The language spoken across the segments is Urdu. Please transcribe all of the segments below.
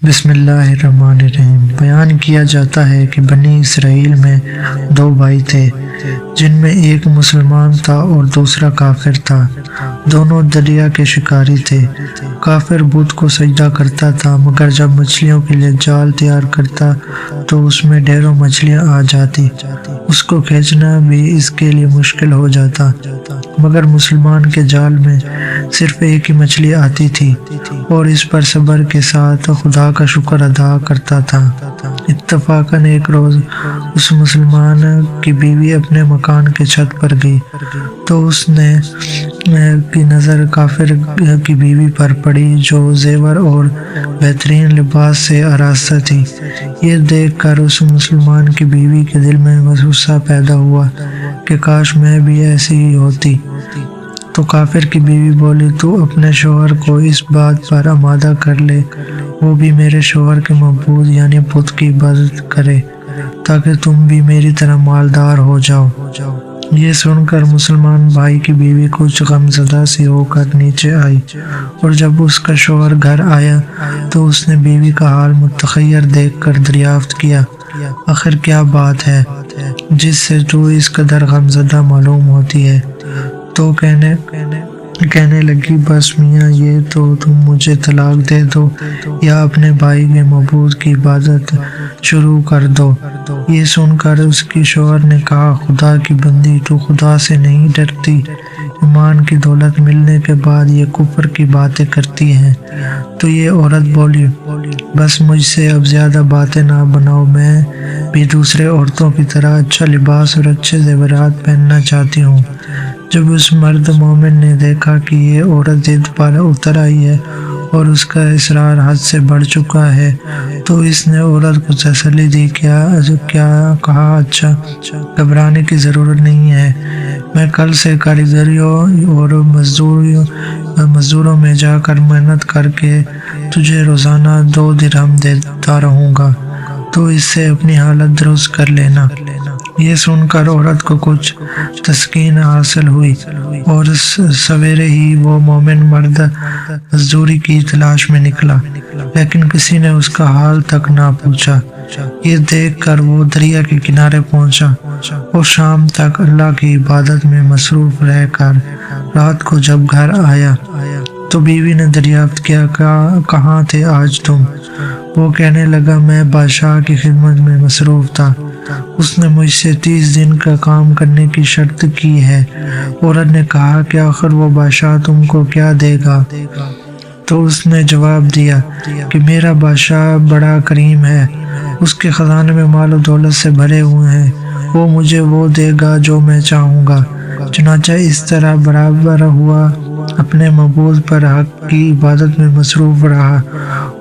بسم اللہ الرحمن الرحیم۔ بیان کیا جاتا ہے کہ بنی اسرائیل میں دو بھائی تھے جن میں ایک مسلمان تھا اور دوسرا کافر تھا۔ دونوں دریا کے شکاری تھے۔ کافر بت کو سجدہ کرتا تھا، مگر جب مچھلیوں کے لیے جال تیار کرتا تو اس میں ڈھیروں مچھلیاں آ جاتی۔ اس کو کھینچنا بھی اس کے لیے مشکل ہو جاتا، مگر مسلمان کے جال میں صرف ایک ہی مچھلی آتی تھی اور اس پر صبر کے ساتھ خدا کا شکر ادا کرتا تھا۔ اتفاقاً ایک روز اس مسلمان کی بیوی اپنے مکان کے چھت پر گئی تو اس نے کی نظر کافر کی بیوی پر پڑی جو زیور اور بہترین لباس سے آراستہ تھی۔ یہ دیکھ کر اس مسلمان کی بیوی کے دل میں غصہ پیدا ہوا کہ کاش میں بھی ایسی ہی ہوتی۔ تو کافر کی بیوی بولی، تو اپنے شوہر کو اس بات پر آمادہ کر لے وہ بھی میرے شوہر کے معبود یعنی بت کی عبادت کرے تاکہ تم بھی میری طرح مالدار ہو جاؤ۔ یہ سن کر مسلمان بھائی کی بیوی کچھ غمزدہ سی ہو کر نیچے آئی، اور جب اس کا شوہر گھر آیا تو اس نے بیوی کا حال متغیر دیکھ کر دریافت کیا، آخر کیا بات ہے جس سے تو اس قدر غمزدہ معلوم ہوتی ہے؟ تو کہنے لگی، بس میاں یہ تو تم مجھے طلاق دے دو یا اپنے بھائی کے معبود کی عبادت شروع کر دو۔ یہ سن کر اس کی شوہر نے کہا، خدا کی بندی، تو خدا سے نہیں ڈرتی؟ ایمان کی دولت ملنے کے بعد یہ کفر کی باتیں کرتی ہیں۔ تو یہ عورت بولی، بس مجھ سے اب زیادہ باتیں نہ بناؤ، میں بھی دوسرے عورتوں کی طرح اچھا لباس اور اچھے زیورات پہننا چاہتی ہوں۔ جب اس مرد مومن نے دیکھا کہ یہ عورت ضد پر اتر آئی ہے اور اس کا اصرار حد سے بڑھ چکا ہے تو اس نے عورت کو تسلی دی، کیا کہا، اچھا گھبرانے کی ضرورت نہیں ہے، میں کل سے کاریگریوں اور مزدوروں میں جا کر محنت کر کے تجھے روزانہ 2 درہم دیتا رہوں گا، تو اس سے اپنی حالت درست کر لینا۔ یہ سن کر عورت کو کچھ تسکین حاصل ہوئی اور سویرے ہی وہ مومن مرد مزدوری کی تلاش میں نکلا، لیکن کسی نے اس کا حال تک نہ پوچھا۔ یہ دیکھ کر وہ دریا کے کنارے پہنچا اور شام تک اللہ کی عبادت میں مصروف رہ کر رات کو جب گھر آیا تو بیوی نے دریافت کیا، کہاں تھے آج تم؟ وہ کہنے لگا، میں بادشاہ کی خدمت میں مصروف تھا، اس نے مجھ سے 30 دن کا کام کرنے کی شرط کی ہے۔ عورت نے کہا کہ آخر وہ بادشاہ تم کو کیا دے گا؟ تو اس نے جواب دیا کہ میرا بادشاہ بڑا کریم ہے، اس کے خزانے میں مال و دولت سے بھرے ہوئے ہیں، وہ مجھے وہ دے گا جو میں چاہوں گا۔ چنانچہ اس طرح برابر ہوا اپنے معبود پر حق کی عبادت میں مصروف رہا،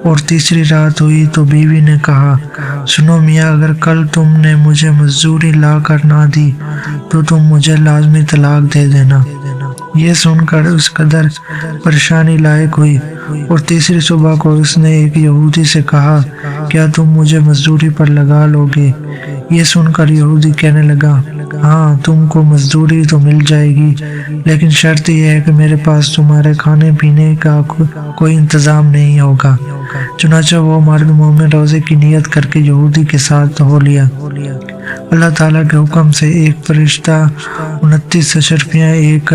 اور تیسری رات ہوئی تو بیوی نے کہا، سنو میاں، اگر کل تم نے مجھے مزدوری لا کر نہ دی تو تم مجھے لازمی طلاق دے دینا۔ یہ سن کر اس قدر پریشانی لاحق ہوئی، اور تیسری صبح کو اس نے ایک یہودی سے کہا، کیا تم مجھے مزدوری پر لگا لو گے؟ یہ سن کر یہودی کہنے لگا، ہاں تم کو مزدوری تو مل جائے گی، لیکن شرط یہ ہے کہ میرے پاس تمہارے کھانے پینے کا کوئی انتظام نہیں ہوگا۔ چنانچہ وہ مرد مومن روزے کی نیت کر کے یہودی کے ساتھ ہو لیا۔ اللہ تعالیٰ کے حکم سے ایک فرشتہ 29 اشرفیاں ایک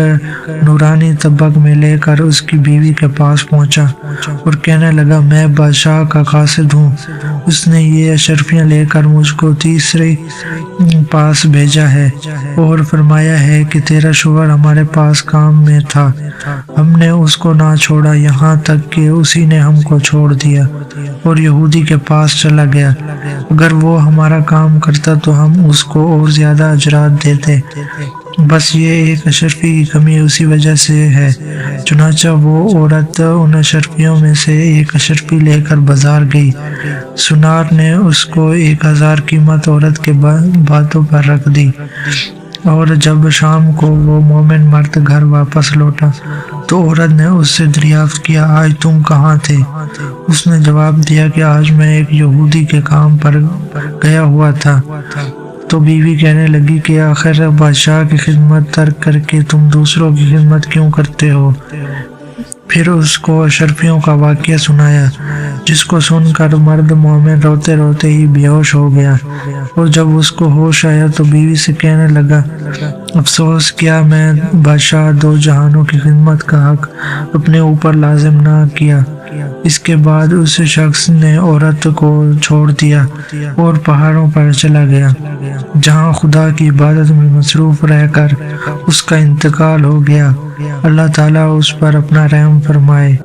نورانی طبق میں لے کر اس کی بیوی کے پاس پہنچا اور کہنے لگا، میں بادشاہ کا قاصد ہوں، اس نے یہ اشرفیاں لے کر مجھ کو تیسرے پاس بھیجا ہے اور فرمایا ہے کہ تیرا شوہر ہمارے پاس کام میں تھا، ہم نے اس کو نہ چھوڑا یہاں تک کہ اسی نے ہم کو چھوڑ دیا اور یہودی کے پاس چلا گیا، اگر وہ ہمارا کام کرتا تو ہم اس کو اور زیادہ اجرات دیتے، بس یہ ایک اشرفی کی کمی اسی وجہ سے ہے۔ چنانچہ وہ عورت ان اشرفیوں میں سے ایک اشرفی لے کر بازار گئی۔ سنار نے اس کو 1000 قیمت عورت کے باتوں پر رکھ دی، اور جب شام کو وہ مومن مرد گھر واپس لوٹا تو عورت نے اس سے دریافت کیا، آج تم کہاں تھے؟ اس نے جواب دیا کہ آج میں ایک یہودی کے کام پر گیا ہوا تھا۔ تو بیوی کہنے لگی کہ آخر بادشاہ کی خدمت ترک کر کے تم دوسروں کی خدمت کیوں کرتے ہو؟ پھر اس کو اشرفیوں کا واقعہ سنایا، جس کو سن کر مرد مومن روتے روتے ہی بے ہوش ہو گیا، اور جب اس کو ہوش آیا تو بیوی سے کہنے لگا، افسوس کیا میں بادشاہ دو جہانوں کی خدمت کا حق اپنے اوپر لازم نہ کیا۔ اس کے بعد اس شخص نے عورت کو چھوڑ دیا اور پہاڑوں پر چلا گیا، جہاں خدا کی عبادت میں مصروف رہ کر اس کا انتقال ہو گیا۔ اللہ تعالیٰ اس پر اپنا رحم فرمائے۔